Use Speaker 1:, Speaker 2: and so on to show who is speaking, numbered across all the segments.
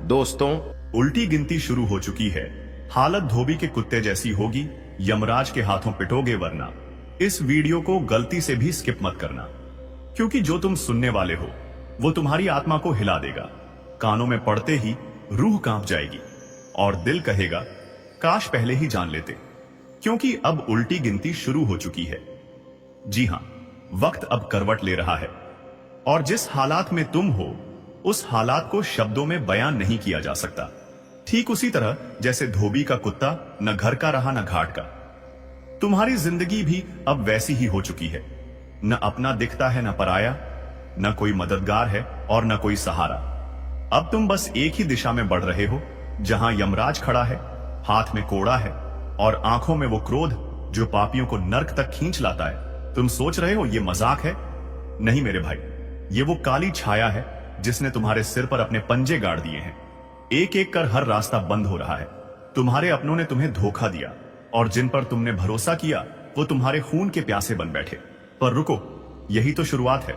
Speaker 1: दोस्तों,
Speaker 2: उल्टी गिनती शुरू हो चुकी है। हालत धोबी के कुत्ते जैसी होगी। यमराज के हाथों पिटोगे वरना। इस वीडियो को गलती से भी स्किप मत करना, क्योंकि जो तुम सुनने वाले हो वो तुम्हारी आत्मा को हिला देगा। कानों में पड़ते ही रूह कांप जाएगी और दिल कहेगा काश पहले ही जान लेते, क्योंकि अब उल्टी गिनती शुरू हो चुकी है। जी हां, वक्त अब करवट ले रहा है और जिस हालात में तुम हो उस हालात को शब्दों में बयान नहीं किया जा सकता। ठीक उसी तरह जैसे धोबी का कुत्ता न घर का रहा न घाट का, तुम्हारी जिंदगी भी अब वैसी ही हो चुकी है। न अपना दिखता है न पराया, न कोई मददगार है और न कोई सहारा। अब तुम बस एक ही दिशा में बढ़ रहे हो, जहां यमराज खड़ा है, हाथ में कोड़ा है और आंखों में वो क्रोध जो पापियों को नर्क तक खींच लाता है। तुम सोच रहे हो ये मजाक है? नहीं मेरे भाई, ये वो काली छाया है जिसने तुम्हारे सिर पर अपने पंजे गाड़ दिए हैं। एक एक कर हर रास्ता बंद हो रहा है। तुम्हारे अपनों ने तुम्हें धोखा दिया और जिन पर तुमने भरोसा किया वो तुम्हारे खून के प्यासे बन बैठे। पर रुको, यही तो शुरुआत है।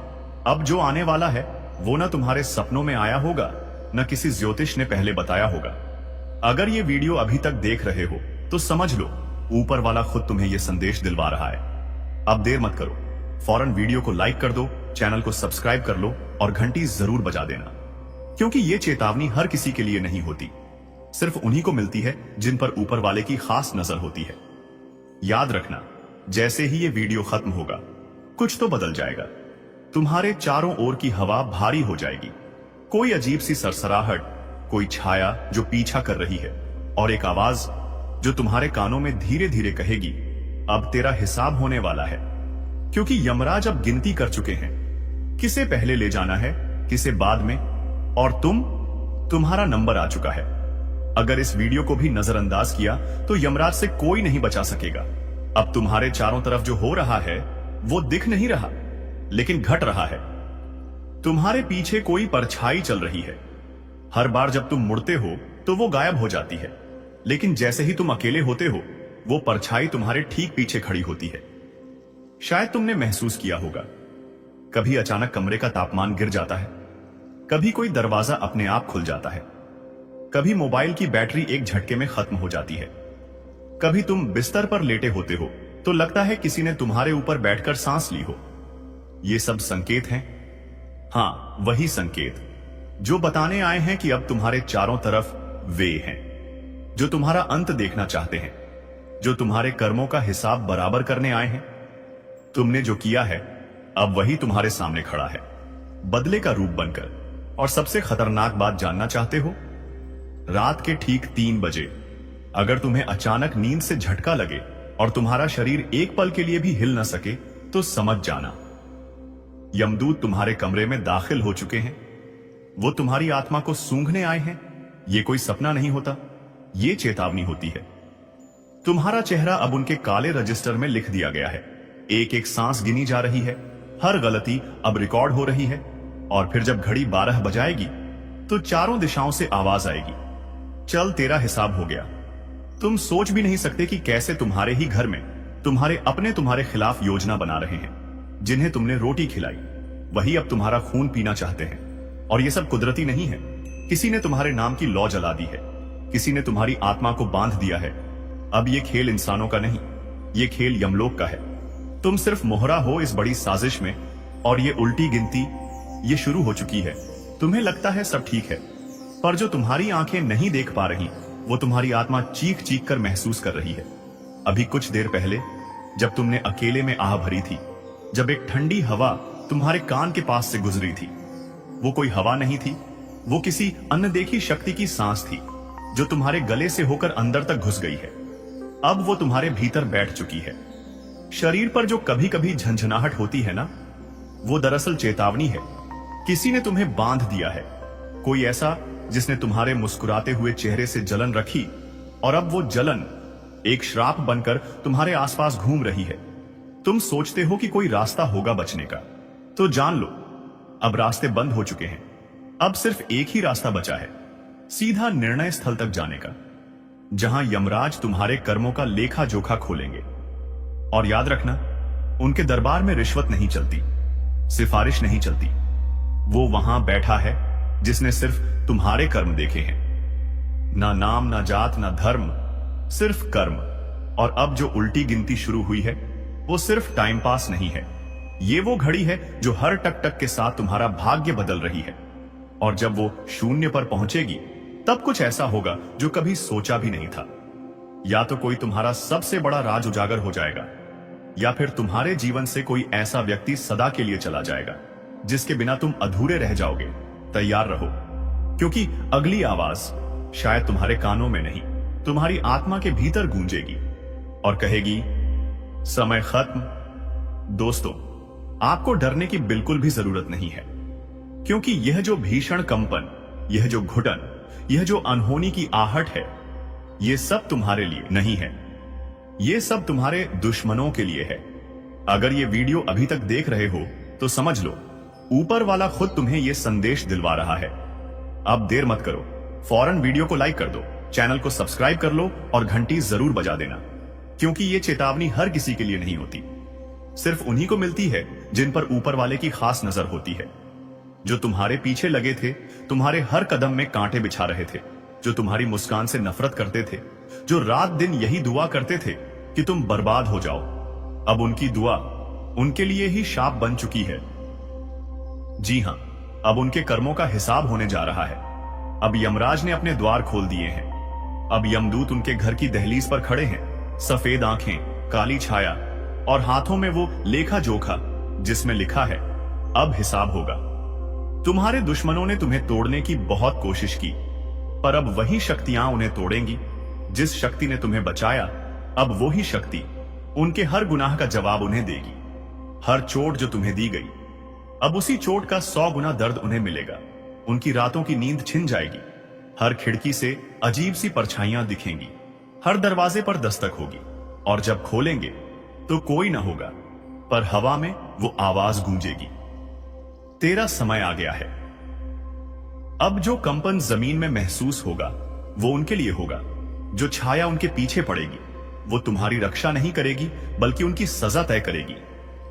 Speaker 2: अब जो आने वाला है वो न तुम्हारे सपनों में आया होगा, न किसी ज्योतिष ने पहले बताया होगा। अगर ये वीडियो अभी तक देख रहे हो तो समझ लो ऊपर वाला खुद तुम्हें ये संदेश दिलवा रहा है। अब देर मत करो, फौरन वीडियो को लाइक कर दो, चैनल को सब्सक्राइब कर लो और घंटी जरूर बजा देना, क्योंकि ये चेतावनी हर किसी के लिए नहीं होती, सिर्फ उन्हीं को मिलती है जिन पर ऊपर वाले की खास नजर होती है। याद रखना, जैसे ही ये वीडियो खत्म होगा कुछ तो बदल जाएगा। तुम्हारे चारों ओर की हवा भारी हो जाएगी। कोई अजीब सी सरसराहट, कोई छाया जो पीछा कर रही है और एक आवाज जो तुम्हारे कानों में धीरे धीरे कहेगी अब तेरा हिसाब होने वाला है। क्योंकि यमराज अब गिनती कर चुके हैं, किसे पहले ले जाना है, किसे बाद में, और तुम्हारा नंबर आ चुका है। अगर इस वीडियो को भी नजरअंदाज किया तो यमराज से कोई नहीं बचा सकेगा। अब तुम्हारे चारों तरफ जो हो रहा है वो दिख नहीं रहा, लेकिन घट रहा है। तुम्हारे पीछे कोई परछाई चल रही है। हर बार जब तुम मुड़ते हो तो वो गायब हो जाती है, लेकिन जैसे ही तुम अकेले होते हो वो परछाई तुम्हारे ठीक पीछे खड़ी होती है। शायद तुमने महसूस किया होगा, कभी अचानक कमरे का तापमान गिर जाता है, कभी कोई दरवाजा अपने आप खुल जाता है, कभी मोबाइल की बैटरी एक झटके में खत्म हो जाती है, कभी तुम बिस्तर पर लेटे होते हो तो लगता है किसी ने तुम्हारे ऊपर बैठकर सांस ली हो। ये सब संकेत हैं। हाँ, वही संकेत जो बताने आए हैं कि अब तुम्हारे चारों तरफ वे हैं जो तुम्हारा अंत देखना चाहते हैं, जो तुम्हारे कर्मों का हिसाब बराबर करने आए हैं। तुमने जो किया है अब वही तुम्हारे सामने खड़ा है, बदले का रूप बनकर। और सबसे खतरनाक बात जानना चाहते हो? रात के ठीक 3 बजे अगर तुम्हें अचानक नींद से झटका लगे और तुम्हारा शरीर एक पल के लिए भी हिल न सके तो समझ जाना यमदूत तुम्हारे कमरे में दाखिल हो चुके हैं। वो तुम्हारी आत्मा को सूंघने आए हैं। ये कोई सपना नहीं होता, ये चेतावनी होती है। तुम्हारा चेहरा अब उनके काले रजिस्टर में लिख दिया गया है। एक एक सांस गिनी जा रही है, हर गलती अब रिकॉर्ड हो रही है। और फिर जब घड़ी 12 बजाएगी तो चारों दिशाओं से आवाज आएगी, चल तेरा हिसाब हो गया। तुम सोच भी नहीं सकते कि कैसे तुम्हारे ही घर में तुम्हारे अपने तुम्हारे खिलाफ योजना बना रहे हैं। जिन्हें तुमने रोटी खिलाई वही अब तुम्हारा खून पीना चाहते हैं। और यह सब कुदरती नहीं है, किसी ने तुम्हारे नाम की लौ जला दी है, किसी ने तुम्हारी आत्मा को बांध दिया है। अब यह खेल इंसानों का नहीं, यह खेल यमलोक का है। तुम सिर्फ मोहरा हो इस बड़ी साजिश में, और ये उल्टी गिनती ये शुरू हो चुकी है। तुम्हें लगता है सब ठीक है, पर जो तुम्हारी आंखें नहीं देख पा रही वो तुम्हारी आत्मा चीख चीख कर महसूस कर रही है। अभी कुछ देर पहले जब तुमने अकेले में आह भरी थी, जब एक ठंडी हवा तुम्हारे कान के पास से गुजरी थी, वो कोई हवा नहीं थी, वो किसी अनदेखी शक्ति की सांस थी जो तुम्हारे गले से होकर अंदर तक घुस गई है। अब वो तुम्हारे भीतर बैठ चुकी है। शरीर पर जो कभी कभी झंझनाहट होती है ना, वो दरअसल चेतावनी है। किसी ने तुम्हें बांध दिया है, कोई ऐसा जिसने तुम्हारे मुस्कुराते हुए चेहरे से जलन रखी, और अब वो जलन एक श्राप बनकर तुम्हारे आसपास घूम रही है। तुम सोचते हो कि कोई रास्ता होगा बचने का, तो जान लो अब रास्ते बंद हो चुके हैं। अब सिर्फ एक ही रास्ता बचा है, सीधा निर्णय स्थल तक जाने का, जहां यमराज तुम्हारे कर्मों का लेखा जोखा खोलेंगे। और याद रखना, उनके दरबार में रिश्वत नहीं चलती, सिफारिश नहीं चलती। वो वहां बैठा है जिसने सिर्फ तुम्हारे कर्म देखे हैं, ना नाम, ना जात, ना धर्म, सिर्फ कर्म। और अब जो उल्टी गिनती शुरू हुई है वो सिर्फ टाइम पास नहीं है, ये वो घड़ी है जो हर टक टक के साथ तुम्हारा भाग्य बदल रही है। और जब वो शून्य पर पहुंचेगी तब कुछ ऐसा होगा जो कभी सोचा भी नहीं था। या तो कोई तुम्हारा सबसे बड़ा राज उजागर हो जाएगा, या फिर तुम्हारे जीवन से कोई ऐसा व्यक्ति सदा के लिए चला जाएगा जिसके बिना तुम अधूरे रह जाओगे। तैयार रहो, क्योंकि अगली आवाज शायद तुम्हारे कानों में नहीं, तुम्हारी आत्मा के भीतर गूंजेगी और कहेगी, समय खत्म। दोस्तों, आपको डरने की बिल्कुल भी जरूरत नहीं है, क्योंकि यह जो भीषण कंपन, यह जो घुटन, यह जो अनहोनी की आहट है, यह सब तुम्हारे लिए नहीं है, यह सब तुम्हारे दुश्मनों के लिए है। अगर यह वीडियो अभी तक देख रहे हो तो समझ लो, ऊपर वाला खुद तुम्हें यह संदेश दिलवा रहा है। अब देर मत करो, फौरन वीडियो को लाइक कर दो, चैनल को सब्सक्राइब कर लो और घंटी जरूर बजा देना, क्योंकि यह चेतावनी हर किसी के लिए नहीं होती, सिर्फ उन्हीं को मिलती है जिन पर ऊपर वाले की खास नजर होती है। जो तुम्हारे पीछे लगे थे, तुम्हारे हर कदम में कांटे बिछा रहे थे, जो तुम्हारी मुस्कान से नफरत करते थे, जो रात दिन यही दुआ करते थे कि तुम बर्बाद हो जाओ, अब उनकी दुआ उनके लिए ही शाप बन चुकी है। जी हां, अब उनके कर्मों का हिसाब होने जा रहा है। अब यमराज ने अपने द्वार खोल दिए हैं। अब यमदूत उनके घर की दहलीज पर खड़े हैं, सफेद आंखें, काली छाया और हाथों में वो लेखा जोखा जिसमें लिखा है, अब हिसाब होगा। तुम्हारे दुश्मनों ने तुम्हें तोड़ने की बहुत कोशिश की, पर अब वही शक्तियां उन्हें तोड़ेंगी। जिस शक्ति ने तुम्हें बचाया, अब वो ही शक्ति उनके हर गुनाह का जवाब उन्हें देगी। हर चोट जो तुम्हें दी गई, अब उसी चोट का 100 गुना दर्द उन्हें मिलेगा। उनकी रातों की नींद छिन जाएगी। हर खिड़की से अजीब सी परछाइयां दिखेंगी, हर दरवाजे पर दस्तक होगी, और जब खोलेंगे तो कोई ना होगा, पर हवा में वो आवाज गूंजेगी, तेरा समय आ गया है। अब जो कंपन जमीन में महसूस होगा वो उनके लिए होगा। जो छाया उनके पीछे पड़ेगी वो तुम्हारी रक्षा नहीं करेगी, बल्कि उनकी सजा तय करेगी।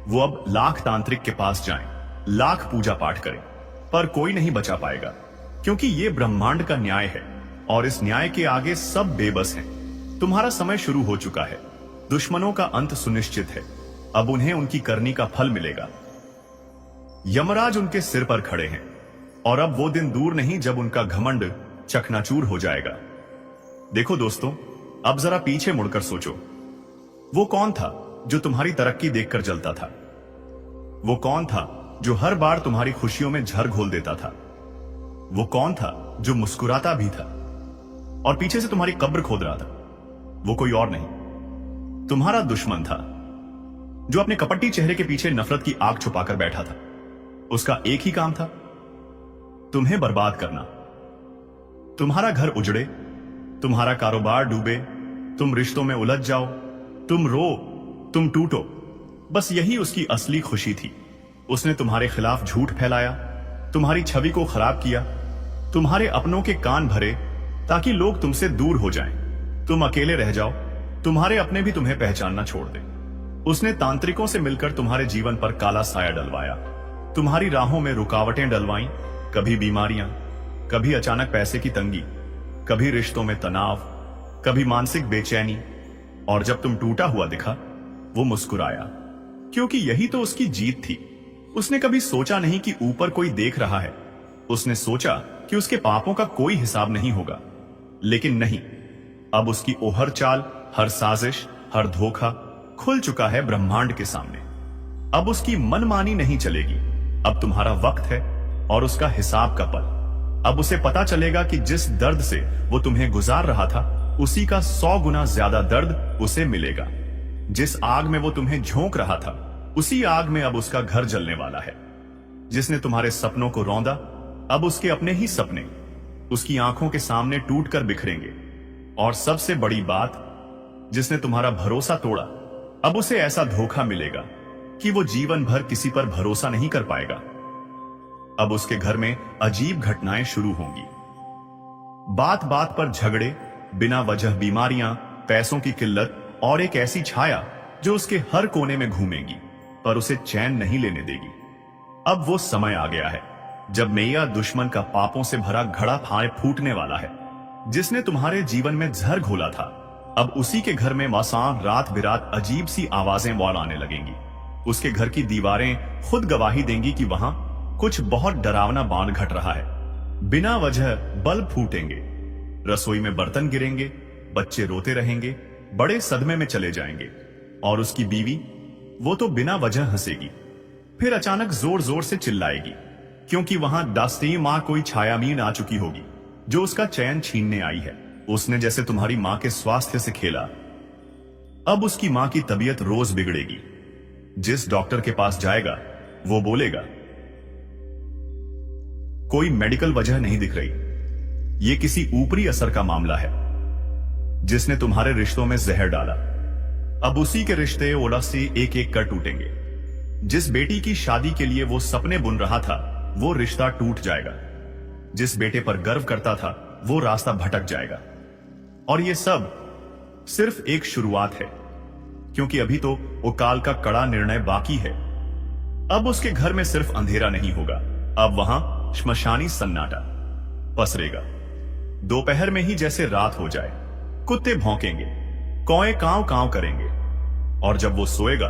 Speaker 2: वो अब लाख तांत्रिक के पास जाएं, लाख पूजा पाठ करें, पर कोई नहीं बचा पाएगा, क्योंकि ये ब्रह्मांड का न्याय है और इस न्याय के आगे सब बेबस हैं। तुम्हारा समय शुरू हो चुका है। दुश्मनों का अंत सुनिश्चित है। अब उन्हें उनकी करनी का फल मिलेगा। यमराज उनके सिर पर खड़े हैं, और अब वो दिन दूर नहीं जब उनका घमंड चकनाचूर हो जाएगा। देखो दोस्तों, अब जरा पीछे मुड़कर सोचो, वो कौन था जो तुम्हारी तरक्की देखकर जलता था? वो कौन था जो हर बार तुम्हारी खुशियों में झर घोल देता था? वो कौन था जो मुस्कुराता भी था और पीछे से तुम्हारी कब्र खोद रहा था? वो कोई और नहीं, तुम्हारा दुश्मन था, जो अपने कपटी चेहरे के पीछे नफरत की आग छुपाकर बैठा था। उसका एक ही काम था, तुम्हें बर्बाद करना। तुम्हारा घर उजड़े, तुम्हारा कारोबार डूबे, तुम रिश्तों में उलझ जाओ, तुम रो, तुम टूटो, बस यही उसकी असली खुशी थी। उसने तुम्हारे खिलाफ झूठ फैलाया, तुम्हारी छवि को खराब किया, तुम्हारे अपनों के कान भरे ताकि लोग तुमसे दूर हो जाएं, तुम अकेले रह जाओ, तुम्हारे अपने भी तुम्हें पहचानना छोड़ दें। उसने तांत्रिकों से मिलकर तुम्हारे जीवन पर काला साया डलवाया, तुम्हारी राहों में रुकावटें डलवाईं, कभी बीमारियां, कभी अचानक पैसे की तंगी, कभी रिश्तों में तनाव, कभी मानसिक बेचैनी। और जब तुम टूटा हुआ दिखा, वो मुस्कुराया, क्योंकि यही तो उसकी जीत थी। उसने कभी सोचा नहीं कि ऊपर कोई देख रहा है। उसने सोचा कि उसके पापों का कोई हिसाब नहीं होगा, लेकिन नहीं, अब उसकी ओहर चाल, हर साजिश, हर धोखा खुल चुका है ब्रह्मांड के सामने। अब उसकी मनमानी नहीं चलेगी। अब तुम्हारा वक्त है और उसका हिसाब का पल। अब उसे पता चलेगा कि जिस दर्द से वो तुम्हें गुजार रहा था, उसी का 100 गुना ज्यादा दर्द उसे मिलेगा। जिस आग में वो तुम्हें झोंक रहा था, उसी आग में अब उसका घर जलने वाला है। जिसने तुम्हारे सपनों को रौंदा, अब उसके अपने ही सपने उसकी आंखों के सामने टूटकर बिखरेंगे। और सबसे बड़ी बात, जिसने तुम्हारा भरोसा तोड़ा, अब उसे ऐसा धोखा मिलेगा कि वो जीवन भर किसी पर भरोसा नहीं कर पाएगा। अब उसके घर में अजीब घटनाएं शुरू होंगी। बात बात पर झगड़े, बिना वजह बीमारियां, पैसों की किल्लत और एक ऐसी छाया जो उसके हर कोने में घूमेगी, पर उसे चैन नहीं लेने देगी। अब वो समय आ गया है। जब मैया दुश्मन का पापों से भरा घड़ा फाड़ फूटने वाला है, जिसने तुम्हारे जीवन में जहर घोला था, अब उसी के घर में मसान रात बिरात अजीब सी आवाजें वार आने लगेंगी। उसके घर की दीवारें खुद गवाही देंगी कि वहां कुछ बहुत डरावना बांध घट रहा है। बिना वजह बल्ब फूटेंगे, रसोई में बर्तन गिरेंगे, बच्चे रोते रहेंगे, बड़े सदमे में चले जाएंगे, और उसकी बीवी, वो तो बिना वजह हंसेगी, फिर अचानक जोर जोर से चिल्लाएगी, क्योंकि वहां दास्ती मां कोई छायामीन आ चुकी होगी जो उसका चैन छीनने आई है। उसने जैसे तुम्हारी मां के स्वास्थ्य से खेला, अब उसकी मां की तबीयत रोज बिगड़ेगी। जिस डॉक्टर के पास जाएगा वो बोलेगा कोई मेडिकल वजह नहीं दिख रही, ये किसी ऊपरी असर का मामला है जिसने तुम्हारे रिश्तों में जहर डाला। अब उसी के रिश्ते ओला से एक एक कर टूटेंगे। जिस बेटी की शादी के लिए वो सपने बुन रहा था, वो रिश्ता टूट जाएगा। जिस बेटे पर गर्व करता था, वो रास्ता भटक जाएगा। और ये सब सिर्फ एक शुरुआत है, क्योंकि अभी तो अकाल का कड़ा निर्णय बाकी है। अब उसके घर में सिर्फ अंधेरा नहीं होगा, अब वहां श्मशानी सन्नाटा पसरेगा। दोपहर में ही जैसे रात हो जाए, कुत्ते भौंकेंगे, कौए कांव कांव करेंगे, और जब वो सोएगा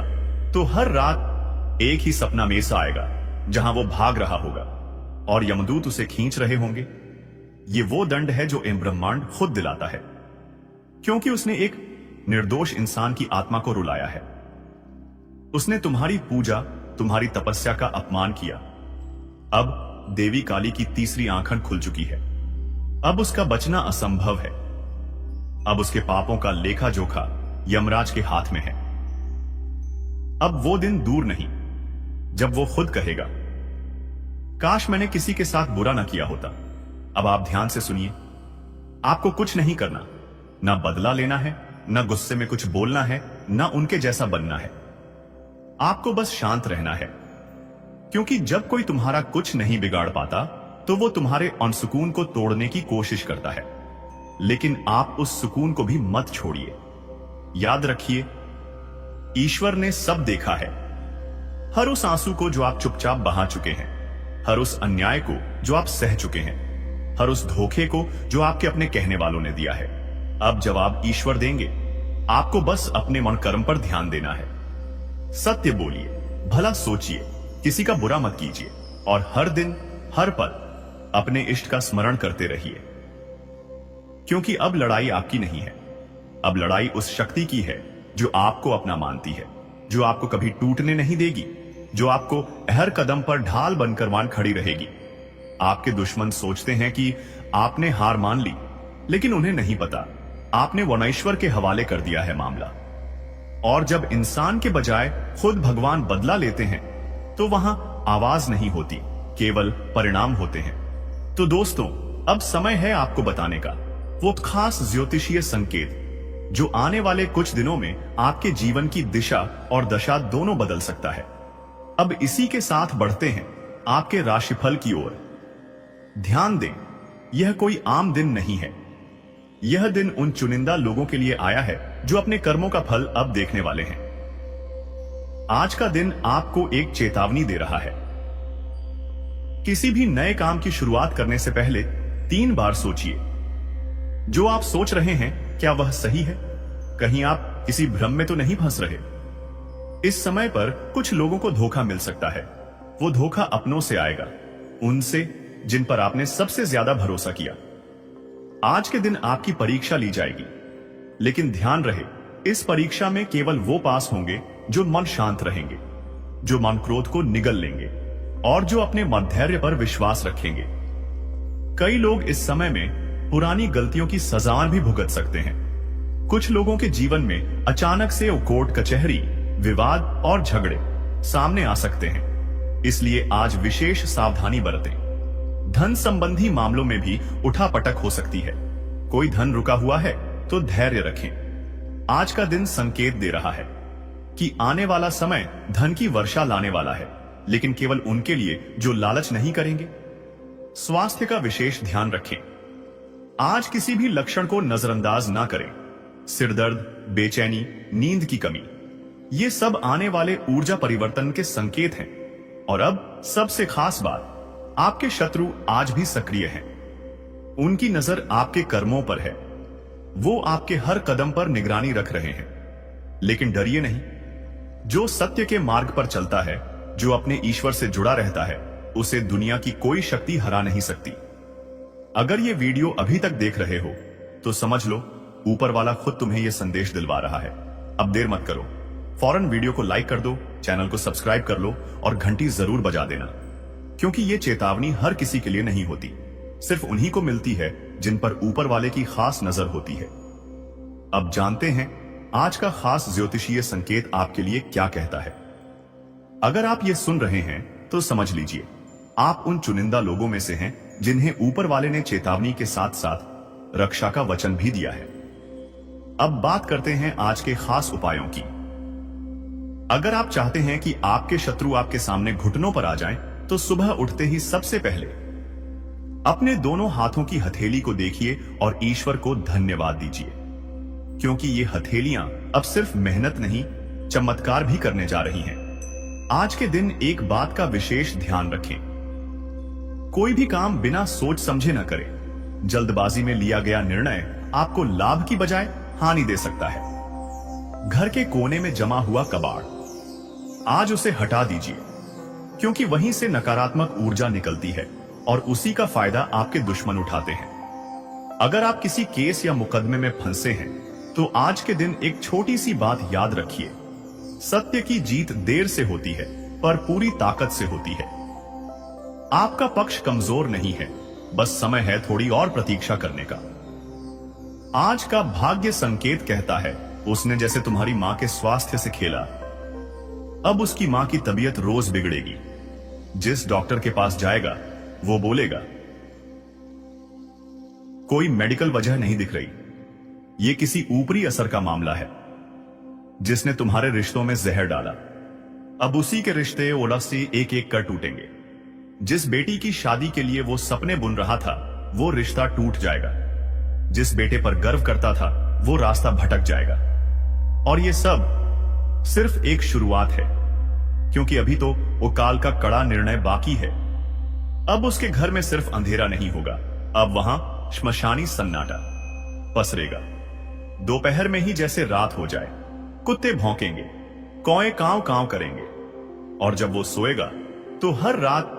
Speaker 2: तो हर रात एक ही सपना में सा आएगा जहां वो भाग रहा होगा और यमदूत उसे खींच रहे होंगे। ये वो दंड है जो ब्रह्मांड खुद दिलाता है, क्योंकि उसने एक निर्दोष इंसान की आत्मा को रुलाया है। उसने तुम्हारी पूजा, तुम्हारी तपस्या का अपमान किया। अब देवी काली की तीसरी आंखन खुल चुकी है। अब उसका बचना असंभव है। अब उसके पापों का लेखा जोखा यमराज के हाथ में है। अब वो दिन दूर नहीं जब वो खुद कहेगा, काश मैंने किसी के साथ बुरा ना किया होता। अब आप ध्यान से सुनिए, आपको कुछ नहीं करना, ना बदला लेना है, ना गुस्से में कुछ बोलना है, ना उनके जैसा बनना है। आपको बस शांत रहना है, क्योंकि जब कोई तुम्हारा कुछ नहीं बिगाड़ पाता तो वो तुम्हारे अनसुकून को तोड़ने की कोशिश करता है। लेकिन आप उस सुकून को भी मत छोड़िए। याद रखिए, ईश्वर ने सब देखा है। हर उस आंसू को जो आप चुपचाप बहा चुके हैं, हर उस अन्याय को जो आप सह चुके हैं, हर उस धोखे को जो आपके अपने कहने वालों ने दिया है। अब जवाब ईश्वर देंगे। आपको बस अपने मन कर्म पर ध्यान देना है। सत्य बोलिए, भला सोचिए, किसी का बुरा मत कीजिए, और हर दिन हर पल अपने इष्ट का स्मरण करते रहिए। क्योंकि अब लड़ाई आपकी नहीं है, अब लड़ाई उस शक्ति की है जो आपको अपना मानती है, जो आपको कभी टूटने नहीं देगी, जो आपको हर कदम पर ढाल बनकर मान खड़ी रहेगी। आपके दुश्मन सोचते हैं कि आपने हार मान ली, लेकिन उन्हें नहीं पता आपने वनईश्वर के हवाले कर दिया है मामला। और जब इंसान के बजाय खुद भगवान बदला लेते हैं तो वहां आवाज नहीं होती, केवल परिणाम होते हैं। तो दोस्तों, अब समय है आपको बताने का वो खास ज्योतिषीय संकेत जो आने वाले कुछ दिनों में आपके जीवन की दिशा और दशा दोनों बदल सकता है। अब इसी के साथ बढ़ते हैं आपके राशिफल की ओर। ध्यान दें, यह कोई आम दिन नहीं है। यह दिन उन चुनिंदा लोगों के लिए आया है जो अपने कर्मों का फल अब देखने वाले हैं। आज का दिन आपको एक चेतावनी दे रहा है। किसी भी नए काम की शुरुआत करने से पहले 3 बार सोचिए। जो आप सोच रहे हैं, क्या वह सही है? कहीं आप किसी भ्रम में तो नहीं फंस रहे? इस समय पर कुछ लोगों को धोखा मिल सकता है। वो धोखा अपनों से आएगा, उनसे जिन पर आपने सबसे ज्यादा भरोसा किया। आज के दिन आपकी परीक्षा ली जाएगी, लेकिन ध्यान रहे, इस परीक्षा में केवल वो पास होंगे जो मन शांत रहेंगे, जो मन क्रोध को निगल लेंगे और जो अपने मधैर्य पर विश्वास रखेंगे। कई लोग इस समय में पुरानी गलतियों की सजा भी भुगत सकते हैं। कुछ लोगों के जीवन में अचानक से कोर्ट कचहरी, विवाद और झगड़े सामने आ सकते हैं, इसलिए आज विशेष सावधानी बरतें। धन संबंधी मामलों में भी उठापटक हो सकती है। कोई धन रुका हुआ है तो धैर्य रखें। आज का दिन संकेत दे रहा है कि आने वाला समय धन की वर्षा लाने वाला है, लेकिन केवल उनके लिए जो लालच नहीं करेंगे। स्वास्थ्य का विशेष ध्यान रखें। आज किसी भी लक्षण को नजरअंदाज ना करें। सिरदर्द, बेचैनी, नींद की कमी, ये सब आने वाले ऊर्जा परिवर्तन के संकेत हैं। और अब सबसे खास बात, आपके शत्रु आज भी सक्रिय हैं। उनकी नजर आपके कर्मों पर है। वो आपके हर कदम पर निगरानी रख रहे हैं। लेकिन डरिए नहीं। जो सत्य के मार्ग पर चलता है, जो अपने ईश्वर से जुड़ा रहता है, उसे दुनिया की कोई शक्ति हरा नहीं सकती। अगर ये वीडियो अभी तक देख रहे हो तो समझ लो ऊपर वाला खुद तुम्हें यह संदेश दिलवा रहा है। अब देर मत करो, फौरन वीडियो को लाइक कर दो, चैनल को सब्सक्राइब कर लो और घंटी जरूर बजा देना, क्योंकि ये चेतावनी हर किसी के लिए नहीं होती। सिर्फ उन्हीं को मिलती है जिन पर ऊपर वाले की खास नजर होती है। अब जानते हैं आज का खास ज्योतिषीय संकेत आपके लिए क्या कहता है। अगर आप ये सुन रहे हैं तो समझ लीजिए आप उन चुनिंदा लोगों में से हैं जिन्हें ऊपर वाले ने चेतावनी के साथ साथ रक्षा का वचन भी दिया है। अब बात करते हैं आज के खास उपायों की। अगर आप चाहते हैं कि आपके शत्रु आपके सामने घुटनों पर आ जाएं, तो सुबह उठते ही सबसे पहले अपने दोनों हाथों की हथेली को देखिए और ईश्वर को धन्यवाद दीजिए, क्योंकि ये हथेलियां अब सिर्फ मेहनत नहीं, चमत्कार भी करने जा रही हैं। आज के दिन एक बात का विशेष ध्यान रखें। कोई भी काम बिना सोच समझे न करें। जल्दबाजी में लिया गया निर्णय आपको लाभ की बजाय हानि दे सकता है। घर के कोने में जमा हुआ कबाड़, आज उसे हटा दीजिए, क्योंकि वहीं से नकारात्मक ऊर्जा निकलती है और उसी का फायदा आपके दुश्मन उठाते हैं। अगर आप किसी केस या मुकदमे में फंसे हैं तो आज के दिन एक छोटी सी बात याद रखिए। सत्य की जीत देर से होती है पर पूरी ताकत से होती है। आपका पक्ष कमजोर नहीं है, बस समय है थोड़ी और प्रतीक्षा करने का। आज का भाग्य संकेत कहता है उसने जैसे तुम्हारी मां के स्वास्थ्य से खेला, अब उसकी मां की तबीयत रोज बिगड़ेगी। जिस डॉक्टर के पास जाएगा वो बोलेगा कोई मेडिकल वजह नहीं दिख रही, ये किसी ऊपरी असर का मामला है जिसने तुम्हारे रिश्तों में जहर डाला। अब उसी के रिश्ते ओला से एक एक कर टूटेंगे। जिस बेटी की शादी के लिए वो सपने बुन रहा था वो रिश्ता टूट जाएगा। जिस बेटे पर गर्व करता था वो रास्ता भटक जाएगा। और ये सब सिर्फ एक शुरुआत है, क्योंकि अभी तो वो काल का कड़ा निर्णय बाकी है। अब उसके घर में सिर्फ अंधेरा नहीं होगा, अब वहां श्मशानी सन्नाटा पसरेगा। दोपहर में ही जैसे रात हो जाए, कुत्ते भौंकेंगे, कौए कांव कांव करेंगे, और जब वो सोएगा तो हर रात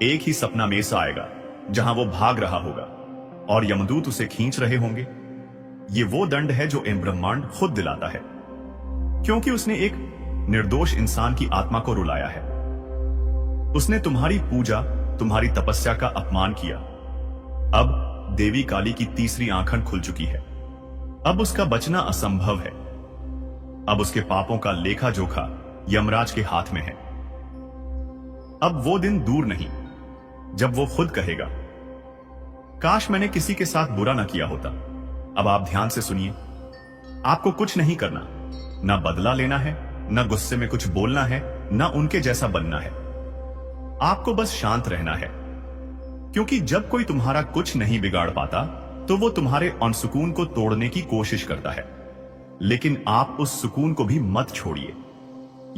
Speaker 2: एक ही सपना में सा आएगा जहां वो भाग रहा होगा और यमदूत उसे खींच रहे होंगे। ये वो दंड है जो ब्रह्मांड खुद दिलाता है, क्योंकि उसने एक निर्दोष इंसान की आत्मा को रुलाया है। उसने तुम्हारी पूजा, तुम्हारी तपस्या का अपमान किया। अब देवी काली की तीसरी आंखन खुल चुकी है। अब उसका बचना असंभव है। अब उसके पापों का लेखा जोखा यमराज के हाथ में है। अब वो दिन दूर नहीं जब वो खुद कहेगा काश मैंने किसी के साथ बुरा ना किया होता। अब आप ध्यान से सुनिए, आपको कुछ नहीं करना, ना बदला लेना है, ना गुस्से में कुछ बोलना है, ना उनके जैसा बनना है। आपको बस शांत रहना है, क्योंकि जब कोई तुम्हारा कुछ नहीं बिगाड़ पाता तो वो तुम्हारे अनसुकून को तोड़ने की कोशिश करता है। लेकिन आप उस सुकून को भी मत छोड़िए।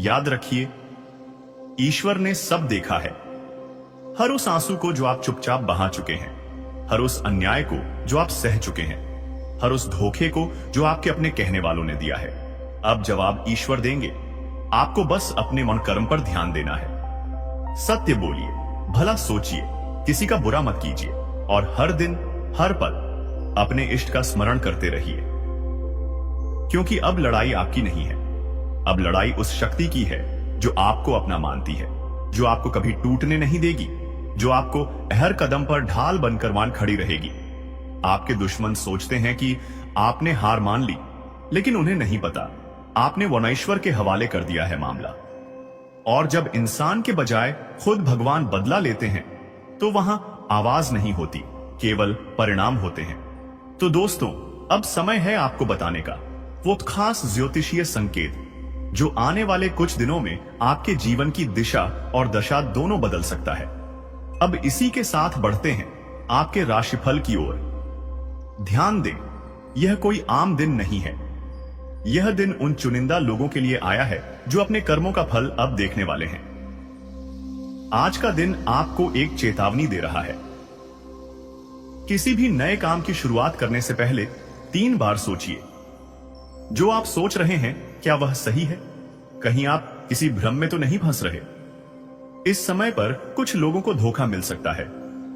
Speaker 2: याद रखिए, ईश्वर ने सब देखा है। हर उस आंसू को जो आप चुपचाप बहा चुके हैं, हर उस अन्याय को जो आप सह चुके हैं, हर उस धोखे को जो आपके अपने कहने वालों ने दिया है। अब जवाब ईश्वर देंगे। आपको बस अपने मन कर्म पर ध्यान देना है। सत्य बोलिए, भला सोचिए, किसी का बुरा मत कीजिए, और हर दिन हर पल अपने इष्ट का स्मरण करते रहिए, क्योंकि अब लड़ाई आपकी नहीं है। अब लड़ाई उस शक्ति की है जो आपको अपना मानती है, जो आपको कभी टूटने नहीं देगी, जो आपको हर कदम पर ढाल बनकर मान खड़ी रहेगी। आपके दुश्मन सोचते हैं कि आपने हार मान ली, लेकिन उन्हें नहीं पता आपने वनईश्वर के हवाले कर दिया है मामला। और जब इंसान के बजाय खुद भगवान बदला लेते हैं तो वहां आवाज नहीं होती, केवल परिणाम होते हैं। तो दोस्तों, अब समय है आपको बताने का वो खास ज्योतिषीय संकेत जो आने वाले कुछ दिनों में आपके जीवन की दिशा और दशा दोनों बदल सकता है। अब इसी के साथ बढ़ते हैं आपके राशिफल की ओर। ध्यान दें, यह कोई आम दिन नहीं है। यह दिन उन चुनिंदा लोगों के लिए आया है जो अपने कर्मों का फल अब देखने वाले हैं। आज का दिन आपको एक चेतावनी दे रहा है। किसी भी नए काम की शुरुआत करने से पहले 3 बार सोचिए। जो आप सोच रहे हैं, क्या वह सही है? कहीं आप किसी भ्रम में तो नहीं फंस रहे? इस समय पर कुछ लोगों को धोखा मिल सकता है।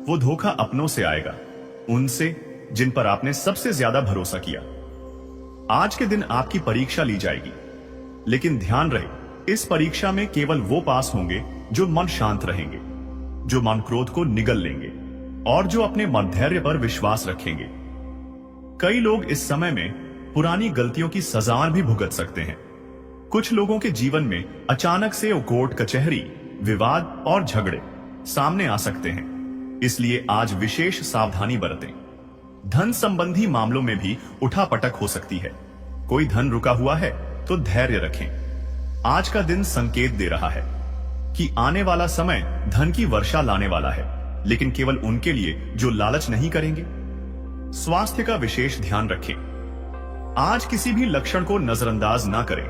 Speaker 2: वो धोखा अपनों से आएगा, उनसे जिन पर आपने सबसे ज्यादा भरोसा किया। आज के दिन आपकी परीक्षा ली जाएगी, लेकिन ध्यान रहे, इस परीक्षा में केवल वो पास होंगे जो मन शांत रहेंगे, जो मन क्रोध को निगल लेंगे और जो अपने मधैर्य पर विश्वास रखेंगे। कई लोग इस समय में पुरानी गलतियों की सजा भी भुगत सकते हैं। कुछ लोगों के जीवन में अचानक से कोर्ट कचहरी, विवाद और झगड़े सामने आ सकते हैं, इसलिए आज विशेष सावधानी बरतें। धन संबंधी मामलों में भी उठापटक हो सकती है। कोई धन रुका हुआ है तो धैर्य रखें। आज का दिन संकेत दे रहा है कि आने वाला समय धन की वर्षा लाने वाला है, लेकिन केवल उनके लिए जो लालच नहीं करेंगे। स्वास्थ्य का विशेष ध्यान रखें। आज किसी भी लक्षण को नजरअंदाज ना करें।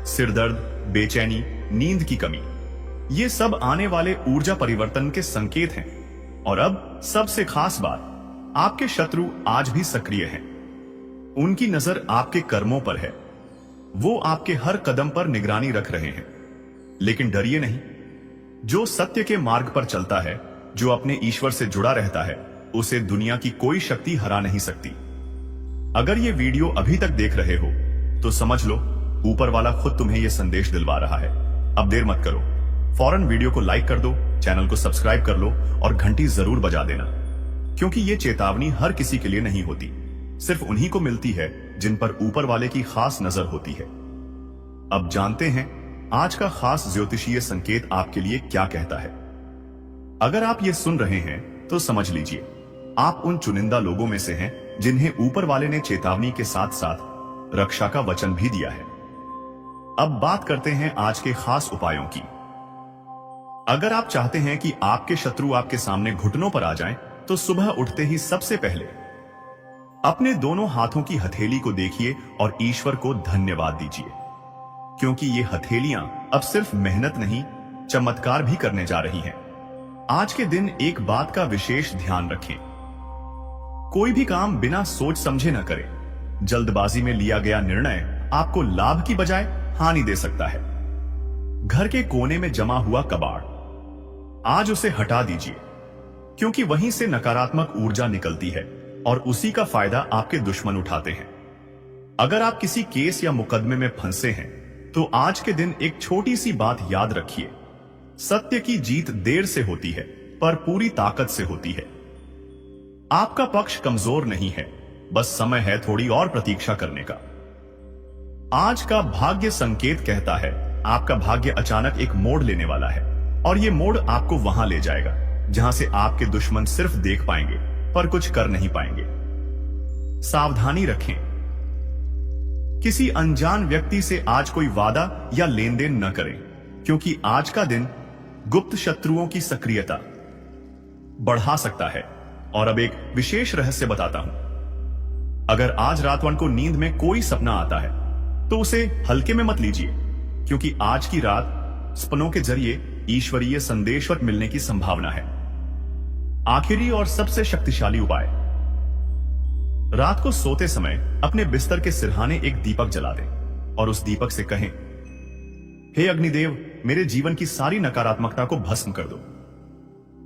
Speaker 2: सिर दर्द, बेचैनी, नींद की कमी, ये सब आने वाले ऊर्जा परिवर्तन के संकेत हैं। और अब सबसे खास बात, आपके शत्रु आज भी सक्रिय हैं। उनकी नजर आपके कर्मों पर है। वो आपके हर कदम पर निगरानी रख रहे हैं। लेकिन डरिए नहीं। जो सत्य के मार्ग पर चलता है, जो अपने ईश्वर से जुड़ा रहता है, उसे दुनिया की कोई शक्ति हरा नहीं सकती। अगर ये वीडियो अभी तक देख रहे हो तो समझ लो, ऊपर वाला खुद तुम्हें यह संदेश दिलवा रहा है। अब देर मत करो, फौरन वीडियो को लाइक कर दो, चैनल को सब्सक्राइब कर लो और घंटी जरूर बजा देना, क्योंकि ये चेतावनी हर किसी के लिए नहीं होती। सिर्फ उन्हीं को मिलती है जिन पर ऊपर वाले की खास नजर होती है। अब जानते हैं आज का खास ज्योतिषीय संकेत आपके लिए क्या कहता है। अगर आप ये सुन रहे हैं तो समझ लीजिए, आप उन चुनिंदा लोगों में से हैं जिन्हें ऊपर वाले ने चेतावनी के साथ साथ रक्षा का वचन भी दिया है। अब बात करते हैं आज के खास उपायों की। अगर आप चाहते हैं कि आपके शत्रु आपके सामने घुटनों पर आ जाएं, तो सुबह उठते ही सबसे पहले अपने दोनों हाथों की हथेली को देखिए और ईश्वर को धन्यवाद दीजिए, क्योंकि ये हथेलियां अब सिर्फ मेहनत नहीं, चमत्कार भी करने जा रही हैं। आज के दिन एक बात का विशेष ध्यान रखें। कोई भी काम बिना सोच समझे न करें। जल्दबाजी में लिया गया निर्णय आपको लाभ की बजाय हानि दे सकता है। घर के कोने में जमा हुआ कबाड़, आज उसे हटा दीजिए, क्योंकि वहीं से नकारात्मक ऊर्जा निकलती है और उसी का फायदा आपके दुश्मन उठाते हैं। अगर आप किसी केस या मुकदमे में फंसे हैं, तो आज के दिन एक छोटी सी बात याद रखिए। सत्य की जीत देर से होती है, पर पूरी ताकत से होती है। आपका पक्ष कमजोर नहीं है, बस समय है थोड़ी और प्रतीक्षा करने का। आज का भाग्य संकेत कहता है, आपका भाग्य अचानक एक मोड़ लेने वाला है, और यह मोड़ आपको वहां ले जाएगा जहां से आपके दुश्मन सिर्फ देख पाएंगे पर कुछ कर नहीं पाएंगे। सावधानी रखें। किसी अनजान व्यक्ति से आज कोई वादा या लेन देन न करें, क्योंकि आज का दिन गुप्त शत्रुओं की सक्रियता बढ़ा सकता है। और अब एक विशेष रहस्य बताता हूं। अगर आज रात को नींद में कोई सपना आता है, तो उसे हल्के में मत लीजिए, क्योंकि आज की रात सपनों के जरिए ईश्वरीय संदेश मिलने की संभावना है। आखिरी और सबसे शक्तिशाली उपाय, रात को सोते समय अपने बिस्तर के सिरहाने एक दीपक जला दें और उस दीपक से कहें, हे अग्निदेव, मेरे जीवन की सारी नकारात्मकता को भस्म कर दो।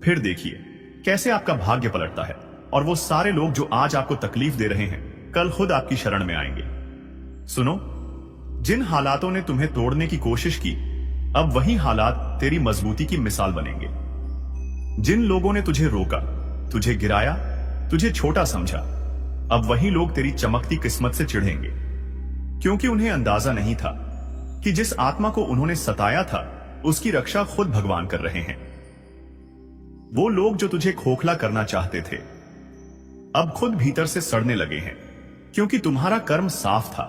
Speaker 2: फिर देखिए कैसे आपका भाग्य पलटता है और वो सारे लोग जो आज आपको तकलीफ दे रहे हैं, कल खुद आपकी शरण में आएंगे। सुनो, जिन हालातों ने तुम्हें तोड़ने की कोशिश की, अब वही हालात तेरी मजबूती की मिसाल बनेंगे। जिन लोगों ने तुझे रोका, तुझे गिराया, तुझे छोटा समझा, अब वही लोग तेरी चमकती किस्मत से चिढ़ेंगे, क्योंकि उन्हें अंदाजा नहीं था कि जिस आत्मा को उन्होंने सताया था, उसकी रक्षा खुद भगवान कर रहे हैं। वो लोग जो तुझे खोखला करना चाहते थे, अब खुद भीतर से सड़ने लगे हैं, क्योंकि तुम्हारा कर्म साफ था,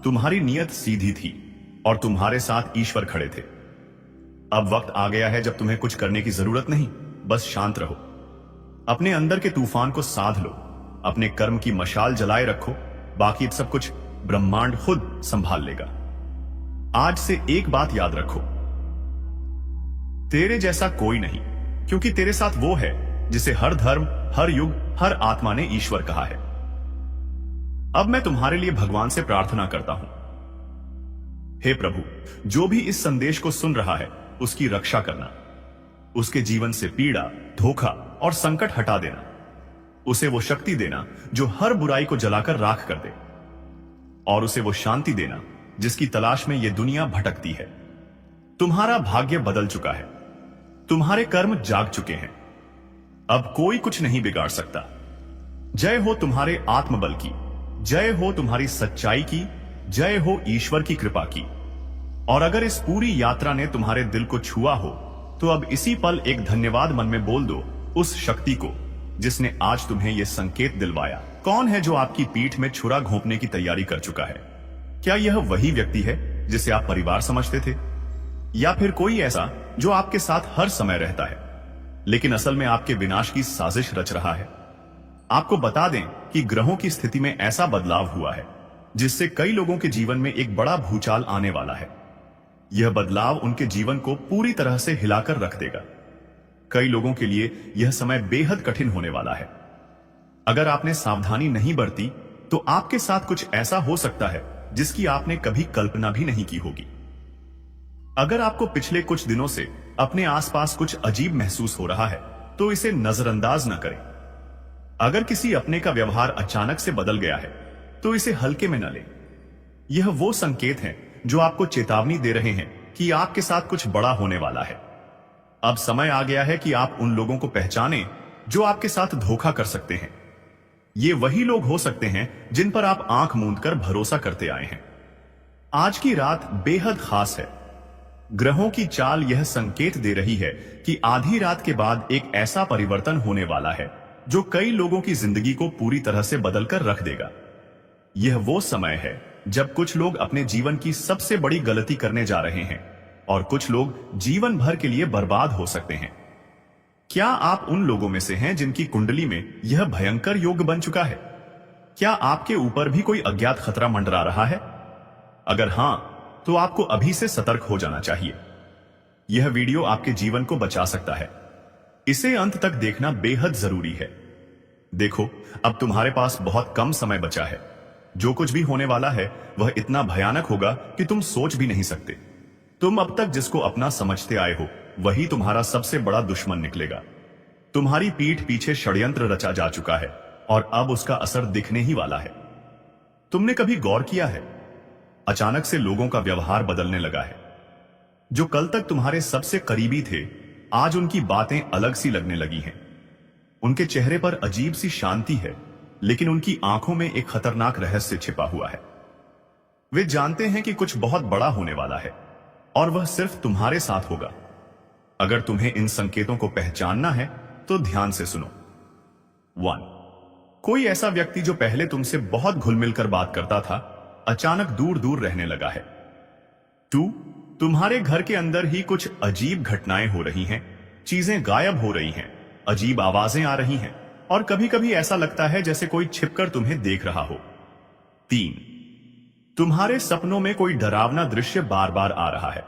Speaker 2: तुम्हारी नीयत सीधी थी और तुम्हारे साथ ईश्वर खड़े थे। अब वक्त आ गया है जब तुम्हें कुछ करने की जरूरत नहीं, बस शांत रहो। अपने अंदर के तूफान को साध लो, अपने कर्म की मशाल जलाए रखो, बाकी सब कुछ ब्रह्मांड खुद संभाल लेगा। आज से एक बात याद रखो, तेरे जैसा कोई नहीं, क्योंकि तेरे साथ वो है जिसे हर धर्म, हर युग, हर आत्मा ने ईश्वर कहा है। अब मैं तुम्हारे लिए भगवान से प्रार्थना करता हूं। हे प्रभु, जो भी इस संदेश को सुन रहा है उसकी रक्षा करना, उसके जीवन से पीड़ा, धोखा और संकट हटा देना, उसे वो शक्ति देना जो हर बुराई को जलाकर राख कर दे, और उसे वो शांति देना जिसकी तलाश में ये दुनिया भटकती है। तुम्हारा भाग्य बदल चुका है, तुम्हारे कर्म जाग चुके हैं, अब कोई कुछ नहीं बिगाड़ सकता। जय हो तुम्हारे आत्मबल की, जय हो तुम्हारी सच्चाई की, जय हो ईश्वर की कृपा की। और अगर इस पूरी यात्रा ने तुम्हारे दिल को छुआ हो तो अब इसी पल एक धन्यवाद मन में बोल दो उस शक्ति को जिसने आज तुम्हें यह संकेत दिलवाया। कौन है जो आपकी पीठ में छुरा घोंपने की तैयारी कर चुका है? क्या यह वही व्यक्ति है जिसे आप परिवार समझते थे, या फिर कोई ऐसा जो आपके साथ हर समय रहता है लेकिन असल में आपके विनाश की साजिश रच रहा है? आपको बता दें कि ग्रहों की स्थिति में ऐसा बदलाव हुआ है जिससे कई लोगों के जीवन में एक बड़ा भूचाल आने वाला है। यह बदलाव उनके जीवन को पूरी तरह से हिलाकर रख देगा। कई लोगों के लिए यह समय बेहद कठिन होने वाला है। अगर आपने सावधानी नहीं बरती तो आपके साथ कुछ ऐसा हो सकता है जिसकी आपने कभी कल्पना भी नहीं की होगी। अगर आपको पिछले कुछ दिनों से अपने आसपास कुछ अजीब महसूस हो रहा है तो इसे नजरअंदाज न करें। अगर किसी अपने का व्यवहार अचानक से बदल गया है तो इसे हल्के में न लें। यह वो संकेत हैं जो आपको चेतावनी दे रहे हैं कि आपके साथ कुछ बड़ा होने वाला है। अब समय आ गया है कि आप उन लोगों को पहचानें जो आपके साथ धोखा कर सकते हैं। ये वही लोग हो सकते हैं जिन पर आप आंख मूंदकर भरोसा करते आए हैं। आज की रात बेहद खास है। ग्रहों की चाल यह संकेत दे रही है कि आधी रात के बाद एक ऐसा परिवर्तन होने वाला है जो कई लोगों की जिंदगी को पूरी तरह से बदलकर रख देगा। यह वो समय है जब कुछ लोग अपने जीवन की सबसे बड़ी गलती करने जा रहे हैं और कुछ लोग जीवन भर के लिए बर्बाद हो सकते हैं। क्या आप उन लोगों में से हैं जिनकी कुंडली में यह भयंकर योग बन चुका है? क्या आपके ऊपर भी कोई अज्ञात खतरा मंडरा रहा है? अगर हां, तो आपको अभी से सतर्क हो जाना चाहिए। यह वीडियो आपके जीवन को बचा सकता है। इसे अंत तक देखना बेहद जरूरी है। देखो, अब तुम्हारे पास बहुत कम समय बचा है। जो कुछ भी होने वाला है वह इतना भयानक होगा कि तुम सोच भी नहीं सकते। तुम अब तक जिसको अपना समझते आए हो वही तुम्हारा सबसे बड़ा दुश्मन निकलेगा। तुम्हारी पीठ पीछे षड्यंत्र रचा जा चुका है और अब उसका असर दिखने ही वाला है। तुमने कभी गौर किया है, अचानक से लोगों का व्यवहार बदलने लगा है। जो कल तक तुम्हारे सबसे करीबी थे, आज उनकी बातें अलग सी लगने लगी हैं। उनके चेहरे पर अजीब सी शांति है, लेकिन उनकी आंखों में एक खतरनाक रहस्य छिपा हुआ है। वे जानते हैं कि कुछ बहुत बड़ा होने वाला है और वह सिर्फ तुम्हारे साथ होगा। अगर तुम्हें इन संकेतों को पहचानना है तो ध्यान से सुनो। 1. कोई ऐसा व्यक्ति जो पहले तुमसे बहुत घुल मिलकर बात करता था, अचानक दूर दूर रहने लगा है। 2. तुम्हारे घर के अंदर ही कुछ अजीब घटनाएं हो रही हैं, चीजें गायब हो रही हैं, अजीब आवाजें आ रही हैं और कभी कभी ऐसा लगता है जैसे कोई छिपकर तुम्हें देख रहा हो। 3. तुम्हारे सपनों में कोई डरावना दृश्य बार बार आ रहा है,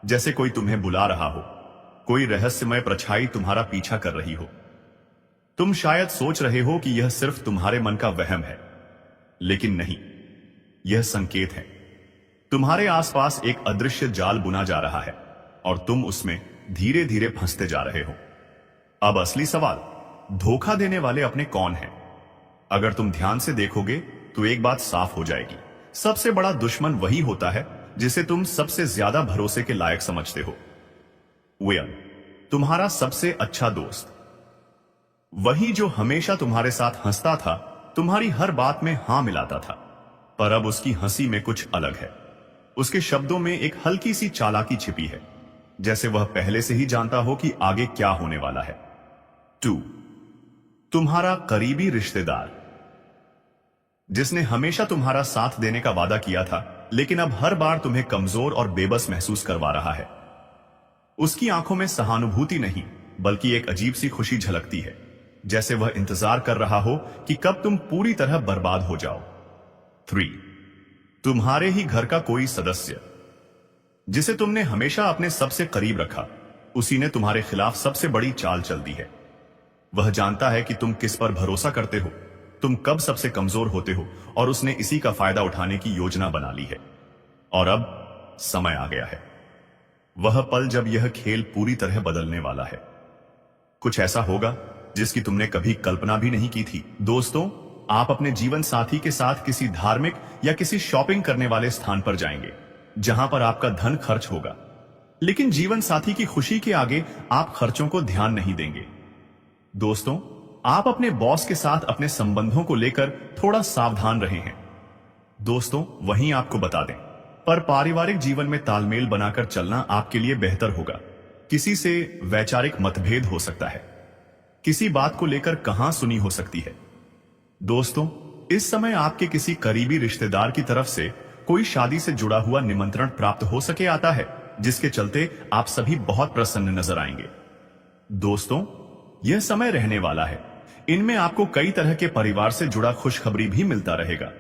Speaker 2: जैसे कोई तुम्हें बुला रहा हो, कोई रहस्यमय परछाई तुम्हारा पीछा कर रही हो। तुम शायद सोच रहे हो कि यह सिर्फ तुम्हारे मन का वहम है, लेकिन नहीं, यह संकेत है। तुम्हारे आसपास एक अदृश्य जाल बुना जा रहा है और तुम उसमें धीरे धीरे फंसते जा रहे हो। अब असली सवाल, धोखा देने वाले अपने कौन हैं? अगर तुम ध्यान से देखोगे तो एक बात साफ हो जाएगी। सबसे बड़ा दुश्मन वही होता है जिसे तुम सबसे ज्यादा भरोसे के लायक समझते हो। वेयर, तुम्हारा सबसे अच्छा दोस्त, वही जो हमेशा तुम्हारे साथ हंसता था, तुम्हारी हर बात में हां मिलाता था, पर अब उसकी हंसी में कुछ अलग है। उसके शब्दों में एक हल्की सी चालाकी छिपी है, जैसे वह पहले से ही जानता हो कि आगे क्या होने वाला है। 2. तुम्हारा करीबी रिश्तेदार, जिसने हमेशा तुम्हारा साथ देने का वादा किया था, लेकिन अब हर बार तुम्हें कमजोर और बेबस महसूस करवा रहा है। उसकी आंखों में सहानुभूति नहीं, बल्कि एक अजीब सी खुशी झलकती है, जैसे वह इंतजार कर रहा हो कि कब तुम पूरी तरह बर्बाद हो जाओ। 3. तुम्हारे ही घर का कोई सदस्य, जिसे तुमने हमेशा अपने सबसे करीब रखा, उसी ने तुम्हारे खिलाफ सबसे बड़ी चाल चल दी है। वह जानता है कि तुम किस पर भरोसा करते हो, तुम कब सबसे कमजोर होते हो, और उसने इसी का फायदा उठाने की योजना बना ली है। और अब समय आ गया है, वह पल जब यह खेल पूरी तरह बदलने वाला है। कुछ ऐसा होगा जिसकी तुमने कभी कल्पना भी नहीं की थी। दोस्तों, आप अपने जीवन साथी के साथ किसी धार्मिक या किसी शॉपिंग करने वाले स्थान पर जाएंगे, जहां पर आपका धन खर्च होगा। लेकिन जीवन साथी की खुशी के आगे आप खर्चों को ध्यान नहीं देंगे। दोस्तों, आप अपने बॉस के साथ अपने संबंधों को लेकर थोड़ा सावधान रहे हैं। दोस्तों, वहीं आपको बता दें, पर पारिवारिक जीवन में तालमेल बनाकर चलना आपके लिए बेहतर होगा। किसी से वैचारिक मतभेद हो सकता है, किसी बात को लेकर कहां सुनी हो सकती है। दोस्तों, इस समय आपके किसी करीबी रिश्तेदार की तरफ से कोई शादी से जुड़ा हुआ निमंत्रण प्राप्त हो सके आता है, जिसके चलते आप सभी बहुत प्रसन्न नजर आएंगे। दोस्तों, यह समय रहने वाला है, इनमें आपको कई तरह के परिवार से जुड़ा खुशखबरी भी मिलता रहेगा।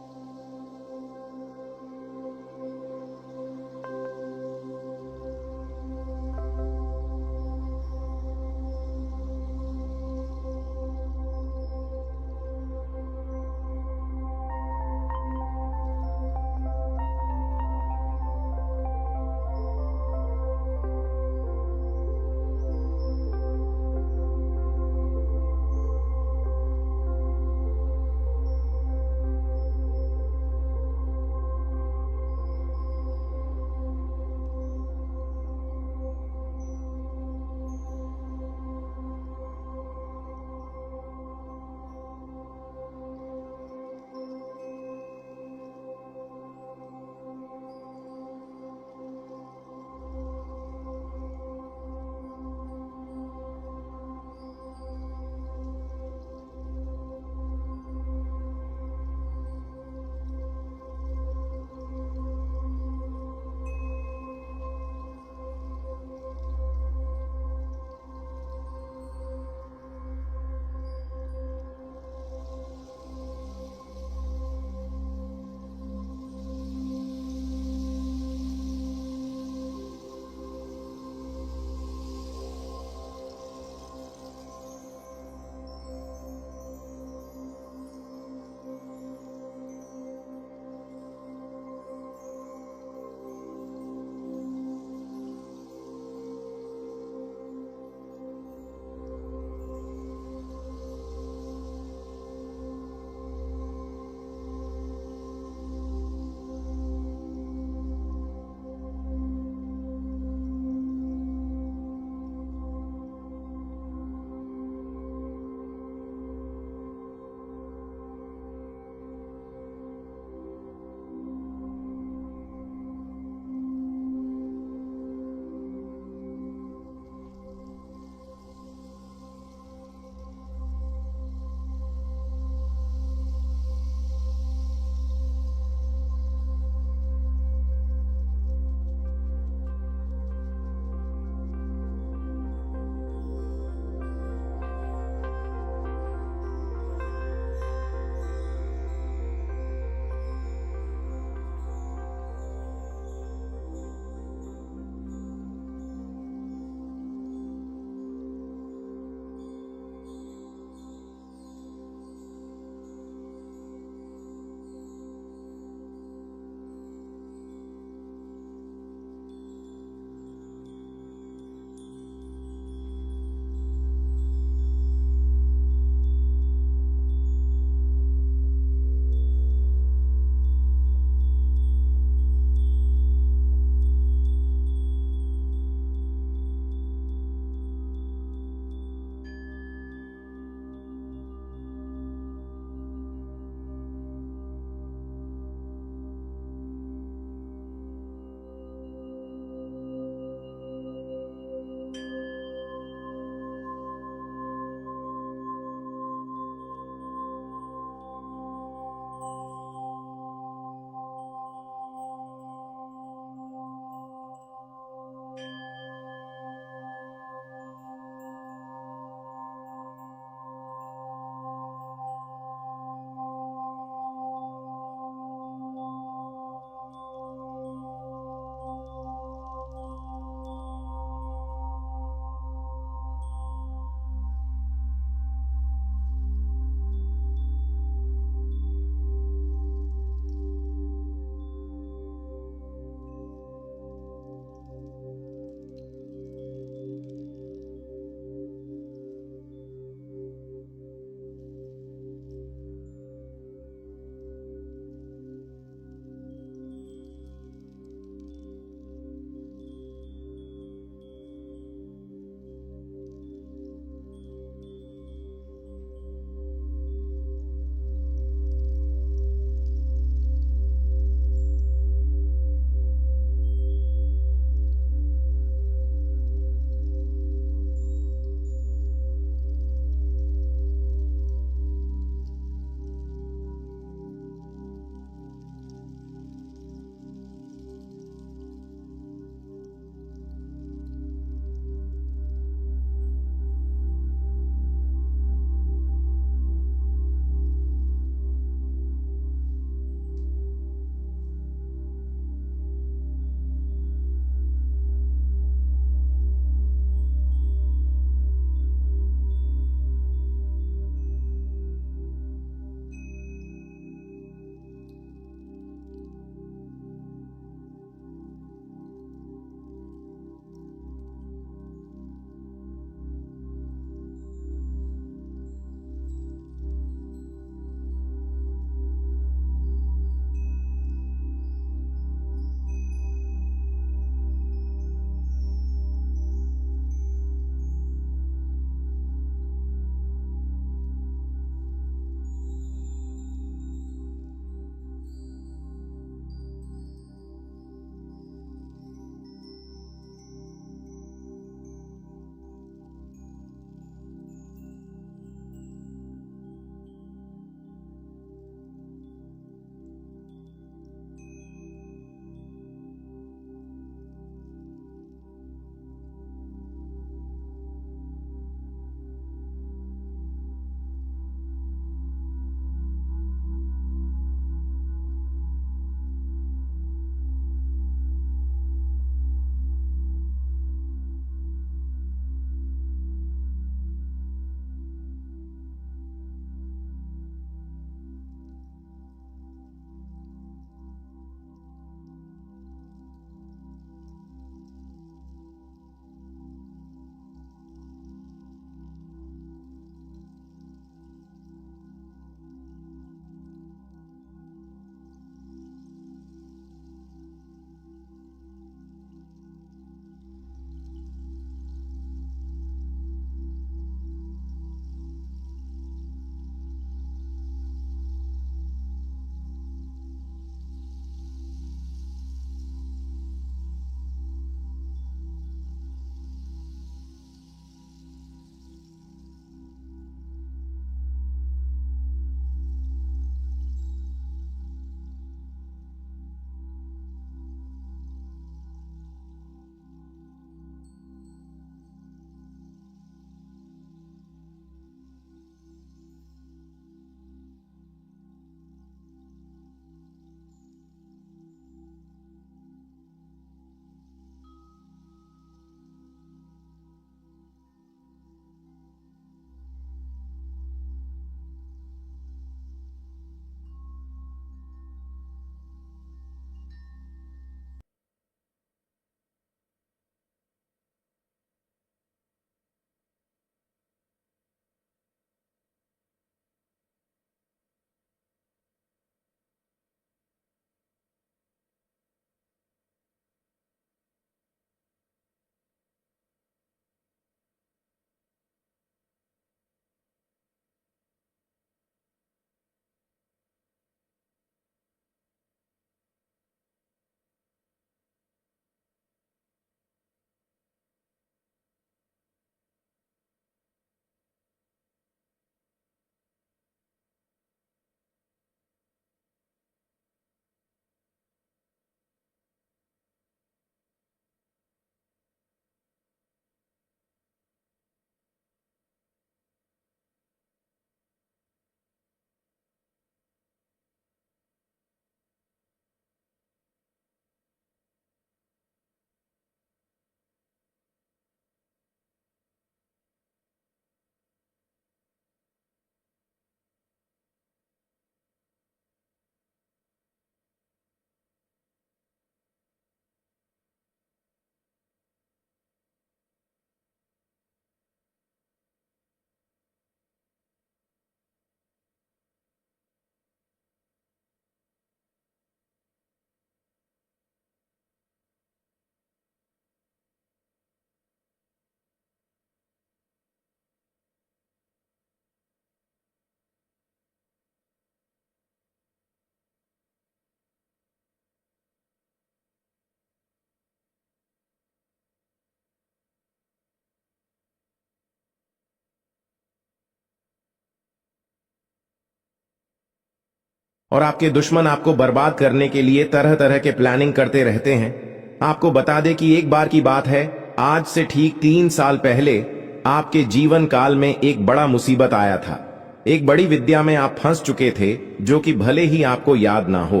Speaker 1: और आपके दुश्मन आपको बर्बाद करने के लिए तरह तरह के प्लानिंग करते रहते हैं। आपको बता दें कि एक बार की बात है, आज से ठीक 3 साल पहले आपके जीवन काल में एक बड़ा मुसीबत आया था। एक बड़ी विद्या में आप फंस चुके थे, जो कि भले ही आपको याद ना हो,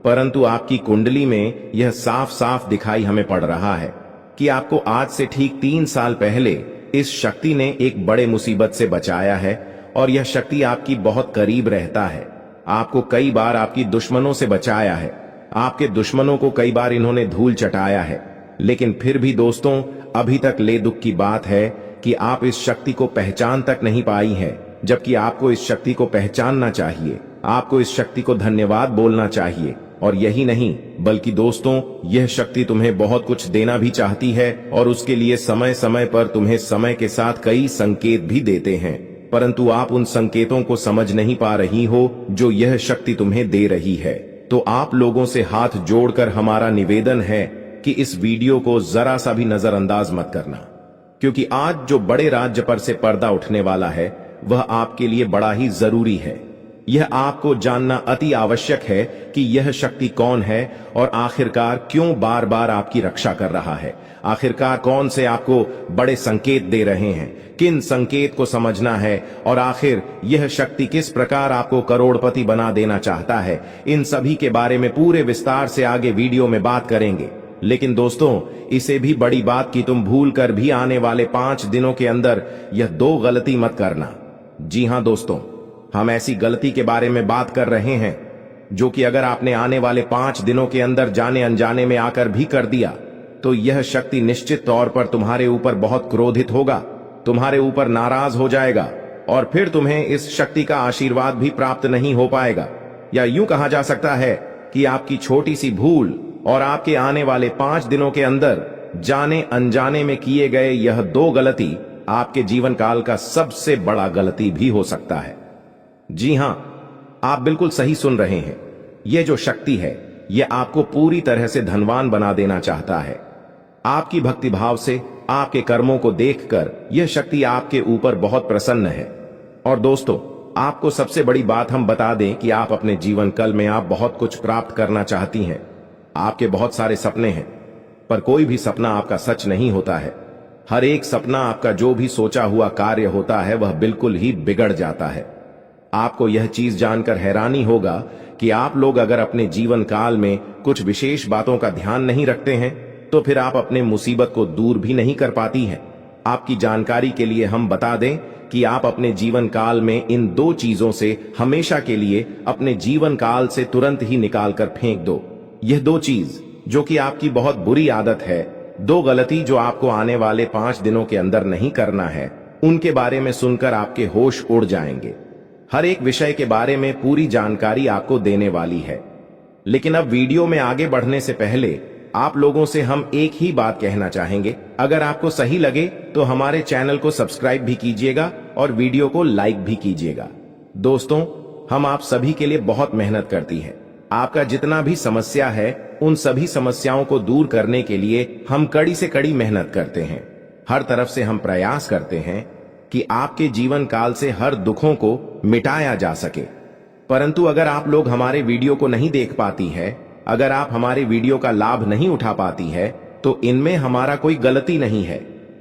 Speaker 1: परंतु आपकी कुंडली में यह साफ साफ दिखाई हमें पड़ रहा है कि आपको आज से ठीक 3 साल पहले इस शक्ति ने एक बड़े मुसीबत से बचाया है, और यह शक्ति आपकी बहुत करीब रहता है। आपको कई बार आपकी दुश्मनों से बचाया है, आपके दुश्मनों को कई बार इन्होंने धूल चटाया है, लेकिन फिर भी दोस्तों, अभी तक ले दुख की बात है कि आप इस शक्ति को पहचान तक नहीं पाई है, जबकि आपको इस शक्ति को पहचानना चाहिए। आपको इस शक्ति को धन्यवाद बोलना चाहिए। और यही नहीं, बल्कि दोस्तों, यह शक्ति तुम्हें बहुत कुछ देना भी चाहती है, और उसके लिए समय समय पर तुम्हें समय के साथ कई संकेत भी देते हैं, परंतु आप उन संकेतों को समझ नहीं पा रही हो जो यह शक्ति तुम्हें दे रही है। तो आप लोगों से हाथ जोड़कर हमारा निवेदन है कि इस वीडियो को जरा सा भी नजरअंदाज मत करना, क्योंकि आज जो बड़े राज्य पर से पर्दा उठने वाला है वह आपके लिए बड़ा ही जरूरी है। यह आपको जानना अति आवश्यक है कि यह शक्ति कौन है, और आखिरकार क्यों बार बार आपकी रक्षा कर रहा है। आखिरकार कौन से आपको बड़े संकेत दे रहे हैं, किन संकेत को समझना है, और आखिर यह शक्ति किस प्रकार आपको करोड़पति बना देना चाहता है। इन सभी के बारे में पूरे विस्तार से आगे वीडियो में बात करेंगे। लेकिन दोस्तों, इसे भी बड़ी बात कि तुम भूल कर भी आने वाले 5 दिनों के अंदर यह 2 गलती मत करना। जी हां दोस्तों, हम ऐसी गलती के बारे में बात कर रहे हैं जो कि अगर आपने आने वाले 5 दिनों के अंदर जाने अनजाने में आकर भी कर दिया, तो यह शक्ति निश्चित तौर पर तुम्हारे ऊपर बहुत क्रोधित होगा, तुम्हारे ऊपर नाराज हो जाएगा, और फिर तुम्हें इस शक्ति का आशीर्वाद भी प्राप्त नहीं हो पाएगा। या यूं कहा जा सकता है कि आपकी छोटी सी भूल और आपके आने वाले 5 दिनों के अंदर जाने अनजाने में किए गए यह 2 गलती आपके जीवन काल का सबसे बड़ा गलती भी हो सकता है। जी हां, आप बिल्कुल सही सुन रहे हैं। यह जो शक्ति है, यह आपको पूरी तरह से धनवान बना देना चाहता है। आपकी भक्तिभाव से, आपके कर्मों को देखकर यह शक्ति आपके ऊपर बहुत प्रसन्न है। और दोस्तों, आपको सबसे बड़ी बात हम बता दें कि आप अपने जीवन काल में आप बहुत कुछ प्राप्त करना चाहती हैं। आपके बहुत सारे सपने हैं, पर कोई भी सपना आपका सच नहीं होता है। हर एक सपना आपका जो भी सोचा हुआ कार्य होता है वह बिल्कुल ही बिगड़ जाता है। आपको यह चीज जानकर हैरानी होगा कि आप लोग अगर अपने जीवन काल में कुछ विशेष बातों का ध्यान नहीं रखते हैं, तो फिर आप अपने मुसीबत को दूर भी नहीं कर पाती हैं। आपकी जानकारी के लिए हम बता दें कि आप अपने जीवन काल में इन 2 चीजों से हमेशा के लिए अपने जीवन काल से तुरंत ही निकाल कर फेंक दो। यह 2 चीज जो कि आपकी बहुत बुरी आदत है, 2 गलती जो आपको आने वाले 5 दिनों के अंदर नहीं करना है, उनके बारे में सुनकर आपके होश उड़ जाएंगे। हर एक विषय के बारे में पूरी जानकारी आपको देने वाली है। लेकिन अब वीडियो में आगे बढ़ने से पहले आप लोगों से हम एक ही बात कहना चाहेंगे। अगर आपको सही लगे तो हमारे चैनल को सब्सक्राइब भी कीजिएगा और वीडियो को लाइक भी कीजिएगा। दोस्तों, हम आप सभी के लिए बहुत मेहनत करती है। आपका जितना भी समस्या है, उन सभी समस्याओं को दूर करने के लिए हम कड़ी से कड़ी मेहनत करते हैं। हर तरफ से हम प्रयास करते हैं कि आपके जीवन काल से हर दुखों को मिटाया जा सके। परंतु अगर आप लोग हमारे वीडियो को नहीं देख पाती है, अगर आप हमारे वीडियो का लाभ नहीं उठा पाती है, तो इनमें हमारा कोई गलती नहीं है,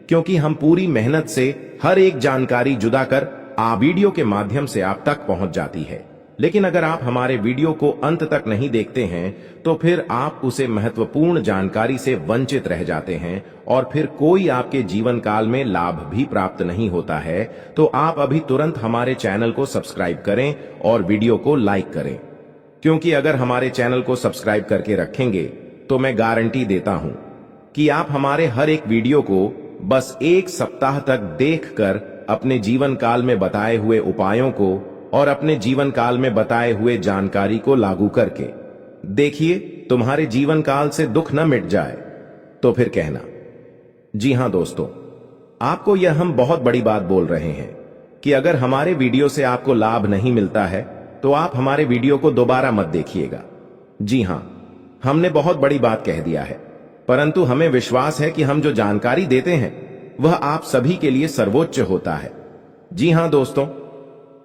Speaker 1: क्योंकि हम पूरी मेहनत से हर एक जानकारी जुदा कर वीडियो के माध्यम से आप तक पहुंच जाती है। लेकिन अगर आप हमारे वीडियो को अंत तक नहीं देखते हैं, तो फिर आप उसे महत्वपूर्ण जानकारी से वंचित रह जाते हैं, और फिर कोई आपके जीवन काल में लाभ भी प्राप्त नहीं होता है। तो आप अभी तुरंत हमारे चैनल को सब्सक्राइब करें और वीडियो को लाइक करें, क्योंकि अगर हमारे चैनल को सब्सक्राइब करके रखेंगे तो मैं गारंटी देता हूं कि आप हमारे हर एक वीडियो को बस 1 सप्ताह तक देखकर अपने जीवन काल में बताए हुए उपायों को और अपने जीवन काल में बताए हुए जानकारी को लागू करके देखिए, तुम्हारे जीवन काल से दुख न मिट जाए तो फिर कहना। जी हां दोस्तों, आपको यह हम बहुत बड़ी बात बोल रहे हैं कि अगर हमारे वीडियो से आपको लाभ नहीं मिलता है, तो आप हमारे वीडियो को दोबारा मत देखिएगा। जी हां, हमने बहुत बड़ी बात कह दिया है, परंतु हमें विश्वास है कि हम जो जानकारी देते हैं वह आप सभी के लिए सर्वोच्च होता है। जी हां दोस्तों,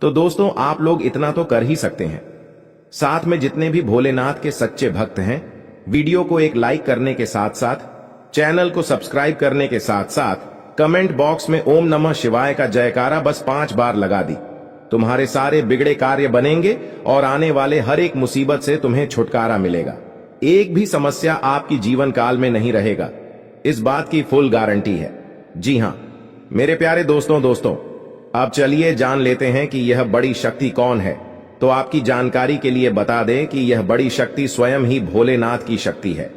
Speaker 1: तो दोस्तों, आप लोग इतना तो कर ही सकते हैं। साथ में जितने भी भोलेनाथ के सच्चे भक्त हैं, वीडियो को एक लाइक करने के साथ साथ चैनल को सब्सक्राइब करने के साथ साथ कमेंट बॉक्स में ओम नमः शिवाय का जयकारा बस 5 बार लगा दी। तुम्हारे सारे बिगड़े कार्य बनेंगे और आने वाले हर एक मुसीबत से तुम्हें छुटकारा मिलेगा। एक भी समस्या आपकी जीवन काल में नहीं रहेगा, इस बात की फुल गारंटी है। जी हां मेरे प्यारे दोस्तों, अब चलिए जान लेते हैं कि यह बड़ी शक्ति कौन है। तो आपकी जानकारी के लिए बता दें कि यह बड़ी शक्ति स्वयं ही भोलेनाथ की शक्ति है।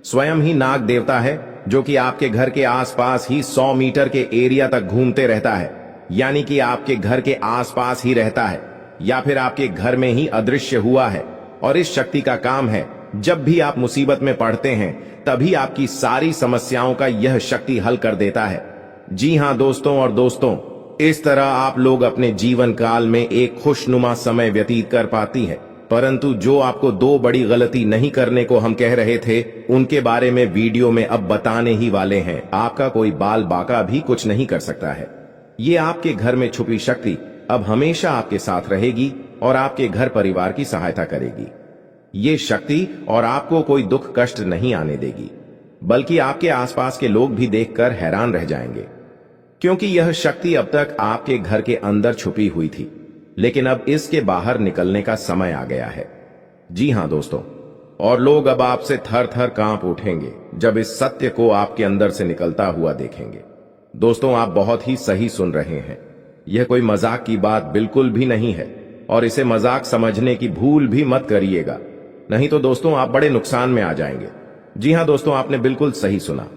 Speaker 1: स्वयं ही नाग देवता है, जो कि आपके घर के आसपास ही 100 मीटर के एरिया तक घूमते रहता है, यानी कि आपके घर के आसपास ही रहता है या फिर आपके घर में ही अदृश्य हुआ है। और इस शक्ति का काम है, जब भी आप मुसीबत में पड़ते हैं तभी आपकी सारी समस्याओं का यह शक्ति हल कर देता है। जी हां दोस्तों, इस तरह आप लोग अपने जीवन काल में एक खुशनुमा समय व्यतीत कर पाती हैं। परंतु जो आपको 2 बड़ी गलती नहीं करने को हम कह रहे थे, उनके बारे में वीडियो में अब बताने ही वाले हैं। आपका कोई बाल बाका भी कुछ नहीं कर सकता है। ये आपके घर में छुपी शक्ति अब हमेशा आपके साथ रहेगी और आपके घर परिवार की सहायता करेगी। ये शक्ति और आपको कोई दुख कष्ट नहीं आने देगी, बल्कि आपके आसपास के लोग भी देखकर हैरान रह जाएंगे, क्योंकि यह शक्ति अब तक आपके घर के अंदर छुपी हुई थी, लेकिन अब इसके बाहर निकलने का समय आ गया है। जी हां दोस्तों, और लोग अब आपसे थर थर कांप उठेंगे जब इस सत्य को आपके अंदर से निकलता हुआ देखेंगे। दोस्तों, आप बहुत ही सही सुन रहे हैं। यह कोई मजाक की बात बिल्कुल भी नहीं है और इसे मजाक समझने की भूल भी मत करिएगा, नहीं तो दोस्तों आप बड़े नुकसान में आ जाएंगे। जी हां दोस्तों, आपने बिल्कुल सही सुना।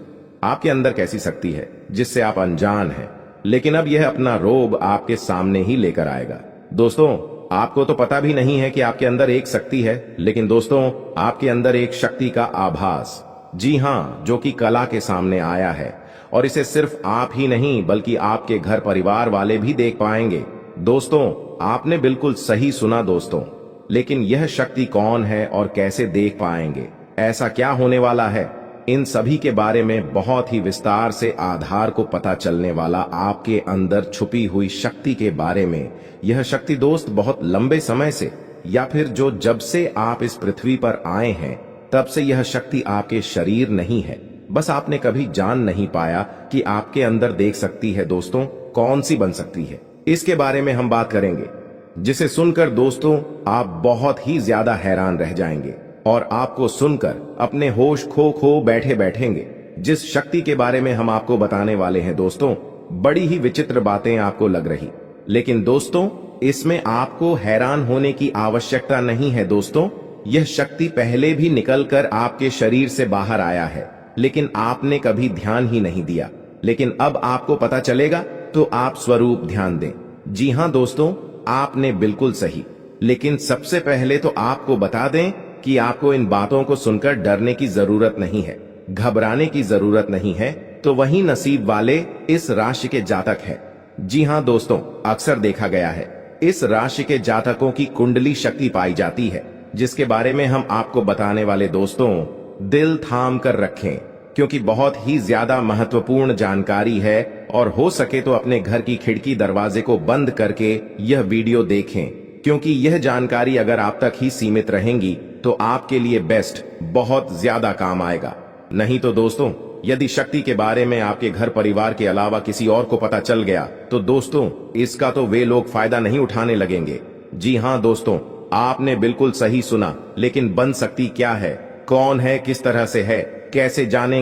Speaker 1: आपके अंदर कैसी शक्ति है जिससे आप अनजान हैं, लेकिन अब यह अपना रोब आपके सामने ही लेकर आएगा। दोस्तों, आपको तो पता भी नहीं है कि आपके अंदर एक शक्ति है, लेकिन दोस्तों आपके अंदर एक शक्ति का आभास, जी हां, जो कि कला के सामने आया है और इसे सिर्फ आप ही नहीं बल्कि आपके घर परिवार वाले भी देख पाएंगे। दोस्तों, आपने बिल्कुल सही सुना दोस्तों, लेकिन यह शक्ति कौन है और कैसे देख पाएंगे, ऐसा क्या होने वाला है, इन सभी के बारे में बहुत ही विस्तार से आधार को पता चलने वाला आपके अंदर छुपी हुई शक्ति के बारे में। यह शक्ति दोस्त बहुत लंबे समय से या फिर जब से आप इस पृथ्वी पर आए हैं तब से यह शक्ति आपके शरीर नहीं है, बस आपने कभी जान नहीं पाया कि आपके अंदर देख सकती है। दोस्तों, कौन सी बन सकती है, इसके बारे में हम बात करेंगे, जिसे सुनकर दोस्तों आप बहुत ही ज्यादा हैरान रह जाएंगे और आपको सुनकर अपने होश खो बैठे बैठेंगे। जिस शक्ति के बारे में हम आपको बताने वाले हैं दोस्तों, बड़ी ही विचित्र बातें आपको लग रही, लेकिन दोस्तों इसमें आपको हैरान होने की आवश्यकता नहीं है। दोस्तों, यह शक्ति पहले भी निकलकर आपके शरीर से बाहर आया है, लेकिन आपने कभी ध्यान ही नहीं दिया। लेकिन अब आपको पता चलेगा, तो आप स्वरूप ध्यान दें। जी हां दोस्तों, आपने बिल्कुल सही। लेकिन सबसे पहले तो आपको बता दें कि आपको इन बातों को सुनकर डरने की जरूरत नहीं है, घबराने की जरूरत नहीं है। तो वही नसीब वाले इस राशि के जातक हैं। जी हां दोस्तों, अक्सर देखा गया है इस राशि के जातकों की कुंडली शक्ति पाई जाती है, जिसके बारे में हम आपको बताने वाले दोस्तों दिल थाम कर रखें, क्योंकि बहुत ही ज्यादा महत्वपूर्ण जानकारी है। और हो सके तो अपने घर की खिड़की दरवाजे को बंद करके यह वीडियो देखें, क्योंकि यह जानकारी अगर आप तक ही सीमित रहेंगी तो आपके लिए बेस्ट बहुत ज्यादा काम आएगा। नहीं तो दोस्तों, यदि शक्ति के बारे में आपके घर परिवार के अलावा किसी और को पता चल गया तो दोस्तों इसका तो वे लोग फायदा नहीं उठाने लगेंगे। जी हां दोस्तों, आपने बिल्कुल सही सुना। लेकिन बन सकती क्या है, कौन है, किस तरह से है, कैसे जाने